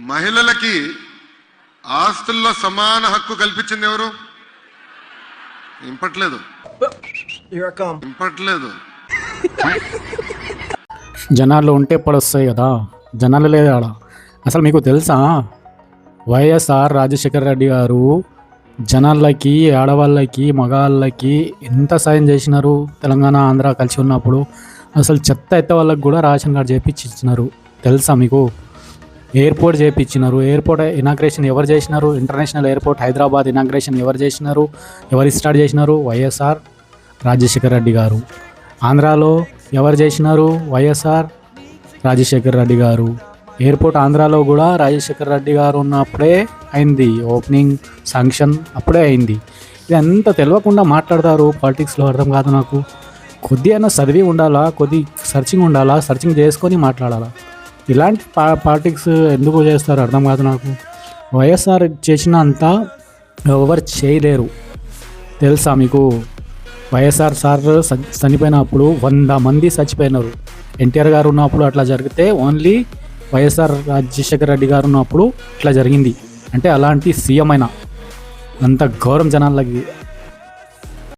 మహిళలకి ఆస్తుల్లో సమాన హక్కు కల్పించింది ఎవరు? ఇంపట్లేదు. జనాల్లో ఉంటే పడొస్తాయి కదా, జనాలు లేదు ఆడ. అసలు మీకు తెలుసా, వైఎస్ఆర్ రాజశేఖర రెడ్డి గారు జనాలకి, ఆడవాళ్ళకి, మగాళ్ళకి ఎంత సాయం చేసినారు. తెలంగాణ ఆంధ్ర కలిసి ఉన్నప్పుడు అసలు చెత్త ఎత్తే వాళ్ళకి కూడా రేషన్ కార్డు చేయించినారు. తెలుసా మీకు? ఎయిర్పోర్ట్ చేయించినారు. ఎయిర్పోర్ట్ ఇనాగ్రేషన్ ఎవరు చేసినారు? ఇంటర్నేషనల్ ఎయిర్పోర్ట్ హైదరాబాద్ ఇనాగ్రేషన్ ఎవరు చేసినారు? ఎవరు స్టార్ట్ చేసినారు? వైఎస్ఆర్ రాజశేఖర రెడ్డి గారు. ఆంధ్రాలో ఎవరు చేసినారు? వైఎస్ఆర్ రాజశేఖర రెడ్డి గారు. ఎయిర్పోర్ట్ ఆంధ్రాలో కూడా రాజశేఖర రెడ్డి గారు ఉన్నప్పుడే అయింది. ఓపెనింగ్ శాంక్షన్ అప్పుడే అయింది. ఇదంతా తెలియకుండా మాట్లాడతారు. పాలిటిక్స్లో అర్థం కాదు నాకు. కొద్దిగా చదివి ఉండాలా, కొద్ది సర్చింగ్ ఉండాలా, సర్చింగ్ చేసుకొని మాట్లాడాలా. ఇలాంటి పాలిటిక్స్ ఎందుకు చేస్తారు అర్థం కాదు నాకు. వైఎస్ఆర్ చేసినంత ఎవరు చేయలేరు. తెలుసా మీకు? వైఎస్ఆర్ సార్ చనిపోయినప్పుడు 100 మంది చచ్చిపోయినారు. ఎన్టీఆర్ గారు ఉన్నప్పుడు అట్లా జరిగితే ఓన్లీ వైఎస్ఆర్ రాజశేఖర రెడ్డి గారు ఉన్నప్పుడు ఇట్లా జరిగింది. అంటే అలాంటి సీఎం అయినా అంత గౌరవం జనాలకి